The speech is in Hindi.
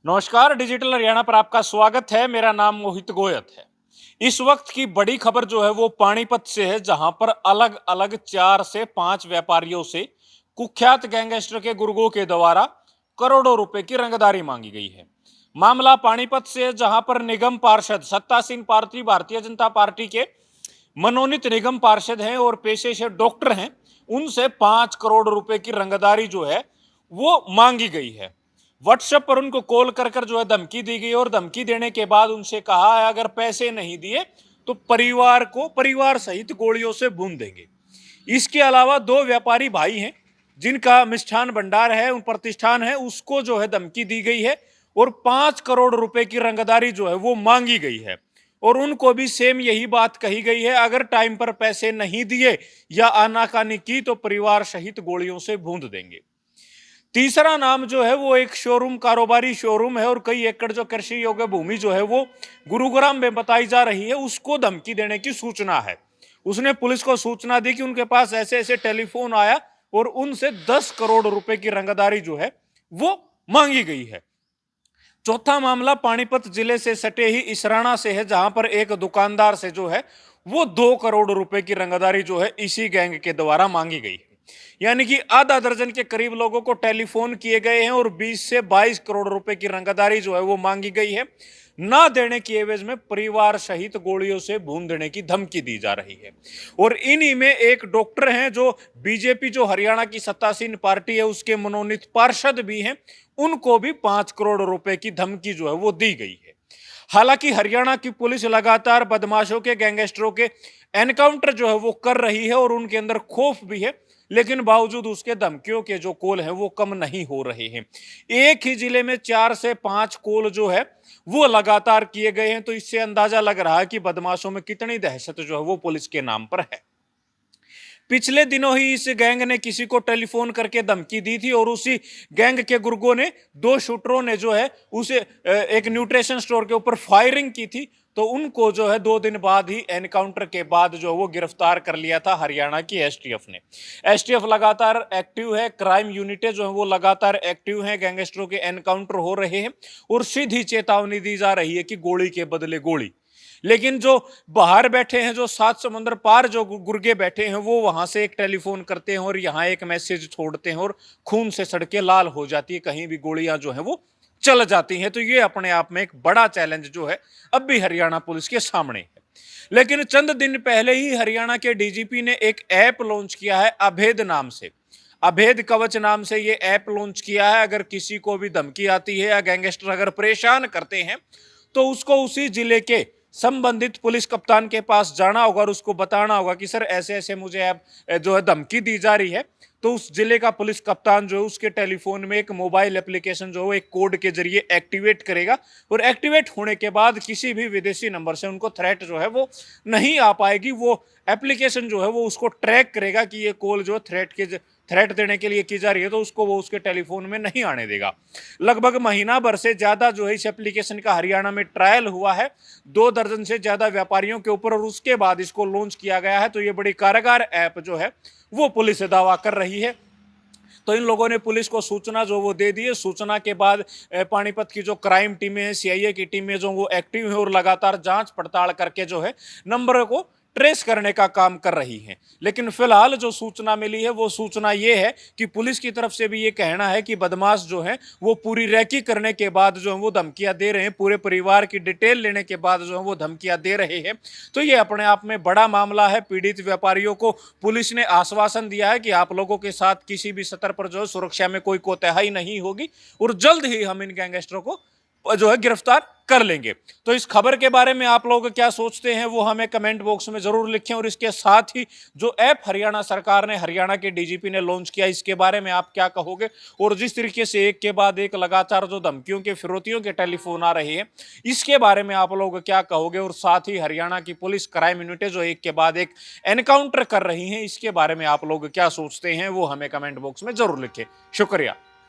नमस्कार, डिजिटल हरियाणा पर आपका स्वागत है। मेरा नाम मोहित गोयत है। इस वक्त की बड़ी खबर जो है वो पानीपत से है, जहां पर अलग अलग 4 से 5 व्यापारियों से कुख्यात गैंगस्टर के गुर्गों के द्वारा करोड़ों रुपए की रंगदारी मांगी गई है। मामला पानीपत से है, जहां पर निगम पार्षद सत्तासीन पार्टी भारतीय जनता पार्टी के मनोनीत निगम पार्षद हैं और पेशे से डॉक्टर हैं। उनसे 5 करोड़ रुपए की रंगदारी जो है वो मांगी गई है। व्हाट्सएप पर उनको कॉल कर कर जो है धमकी दी गई और धमकी देने के बाद उनसे कहा है अगर पैसे नहीं दिए तो परिवार सहित गोलियों से भून देंगे। इसके अलावा 2 व्यापारी भाई हैं जिनका मिष्ठान भंडार है, उन प्रतिष्ठान है, उसको जो है धमकी दी गई है और 5 करोड़ रुपए की रंगदारी जो है वो मांगी गई है। और उनको भी सेम यही बात कही गई है, अगर टाइम पर पैसे नहीं दिए या आनाकानी की तो परिवार सहित गोलियों से भून देंगे। तीसरा नाम जो है वो एक कारोबारी शोरूम है और कई एकड़ जो कृषि योग्य भूमि जो है वो गुरुग्राम में बताई जा रही है, उसको धमकी देने की सूचना है। उसने पुलिस को सूचना दी कि उनके पास ऐसे ऐसे टेलीफोन आया और उनसे 10 करोड़ रुपए की रंगदारी जो है वो मांगी गई है। चौथा मामला पानीपत जिले से सटे ही इसराना से है, जहां पर एक दुकानदार से जो है वो 2 करोड़ रुपए की रंगदारी जो है इसी गैंग के द्वारा मांगी गई है। यानी कि आधा दर्जन के करीब लोगों को टेलीफोन किए गए हैं और 20 से 22 करोड़ रुपए की रंगदारी जो है वो मांगी गई है। ना देने की एवज में परिवार सहित गोलियों से भून देने की धमकी दी जा रही है। और इन्हीं में एक डॉक्टर हैं जो बीजेपी जो हरियाणा की सत्तासीन पार्टी है उसके मनोनीत पार्षद भी हैं, उनको भी 5 करोड़ रुपए की धमकी जो है वो दी गई है। हालांकि हरियाणा की पुलिस लगातार बदमाशों के गैंगस्टरों के एनकाउंटर जो है वो कर रही है और उनके अंदर खौफ भी है, लेकिन बावजूद उसके धमकियों के जो कॉल हैं वो कम नहीं हो रहे हैं। एक ही जिले में 4 से 5 कॉल जो है वो लगातार किए गए हैं, तो इससे अंदाजा लग रहा है कि बदमाशों में कितनी दहशत जो है वो पुलिस के नाम पर है। पिछले दिनों ही इस गैंग ने किसी को टेलीफोन करके धमकी दी थी और उसी गैंग के गुर्गों ने 2 शूटरों ने जो है उसे एक न्यूट्रिशन स्टोर के ऊपर फायरिंग की थी, तो उनको जो है 2 दिन बाद ही एनकाउंटर के बाद जो वो गिरफ्तार कर लिया था हरियाणा की एसटीएफ ने। एसटीएफ लगातार एक्टिव है, क्राइम यूनिटें जो है वो लगातार एक्टिव हैं, गैंगस्टरों के एनकाउंटर हो रहे हैं और सीधी चेतावनी दी जा रही है कि गोली के बदले गोली। लेकिन जो बाहर बैठे हैं, जो 7 समुद्र पार जो गुर्गे बैठे हैं, वो वहां से एक टेलीफोन करते हैं और यहाँ एक मैसेज छोड़ते हैं और खून से सड़कें लाल हो जाती है, कहीं भी गोलियां जो है वो चल जाती हैं। तो ये अपने आप में एक बड़ा चैलेंज जो है अब भी हरियाणा पुलिस के सामने है। लेकिन चंद दिन पहले ही हरियाणा के डीजीपी ने एक ऐप लॉन्च किया है अभेद नाम से। अभेद कवच नाम से ये ऐप लॉन्च किया है। अगर किसी को भी धमकी आती है या गैंगस्टर अगर परेशान करते हैं तो उसको उसी जिले के संबंधित पुलिस कप्तान के पास जाना होगा और उसको बताना होगा कि सर ऐसे ऐसे मुझे ऐप जो है धमकी दी जा रही है। तो उस जिले का पुलिस कप्तान जो है उसके टेलीफोन में एक मोबाइल एप्लीकेशन जो है एक कोड के जरिए एक्टिवेट करेगा और एक्टिवेट होने के बाद किसी भी विदेशी नंबर से उनको थ्रेट जो है वो नहीं आ पाएगी। वो एप्लीकेशन जो है वो उसको ट्रैक करेगा कि ये कॉल जो थ्रेट देने के लिए की जा रही है, तो उसको वो उसके टेलीफोन में नहीं आने देगा। लगभग महीना भर से ज्यादा जो है इस एप्लीकेशन का हरियाणा में ट्रायल हुआ है 2 दर्जन से ज्यादा व्यापारियों के ऊपर और उसके बाद इसको लॉन्च किया गया है। तो ये बड़ी कारगर ऐप जो है वो पुलिस से दावा कर रही है। तो इन लोगों ने पुलिस को सूचना जो वो दे दी है। सूचना के बाद पानीपत की जो क्राइम टीमें हैं, सीआईए की टीमें जो वो एक्टिव है और लगातार जांच पड़ताल करके जो है नंबर को ट्रेस करने का काम कर रही हैं। लेकिन फिलहाल जो सूचना मिली है वो सूचना ये है कि पुलिस की तरफ से भी ये कहना है कि बदमाश जो है वो पूरी रेकी करने के बाद जो है वो धमकियां दे रहे हैं, पूरे परिवार की डिटेल लेने के बाद जो है वो धमकियां दे रहे हैं। तो ये अपने आप में बड़ा मामला है। पीड़ित व्यापारियों को पुलिस ने आश्वासन दिया है कि आप लोगों के साथ किसी भी स्तर पर जो है सुरक्षा में कोई कोताही नहीं होगी और जल्द ही हम इन गैंगस्टरों को जो है गिरफ्तार कर लेंगे। तो इस खबर के बारे में आप लोग क्या सोचते हैं वो हमें कमेंट बॉक्स में जरूर लिखें। और इसके साथ ही जो ऐप हरियाणा सरकार ने, हरियाणा के डीजीपी ने लॉन्च किया, इसके बारे में आप क्या कहोगे? और जिस तरीके से एक के बाद एक लगातार जो धमकियों के फिरौतियों के टेलीफोन आ रहे हैं, इसके बारे में आप लोग क्या कहोगे? और साथ ही हरियाणा की पुलिस क्राइम यूनिटें जो एक के बाद एक एनकाउंटर कर रही हैं, इसके बारे में आप लोग क्या सोचते हैं वो हमें कमेंट बॉक्स में जरूर लिखें। शुक्रिया।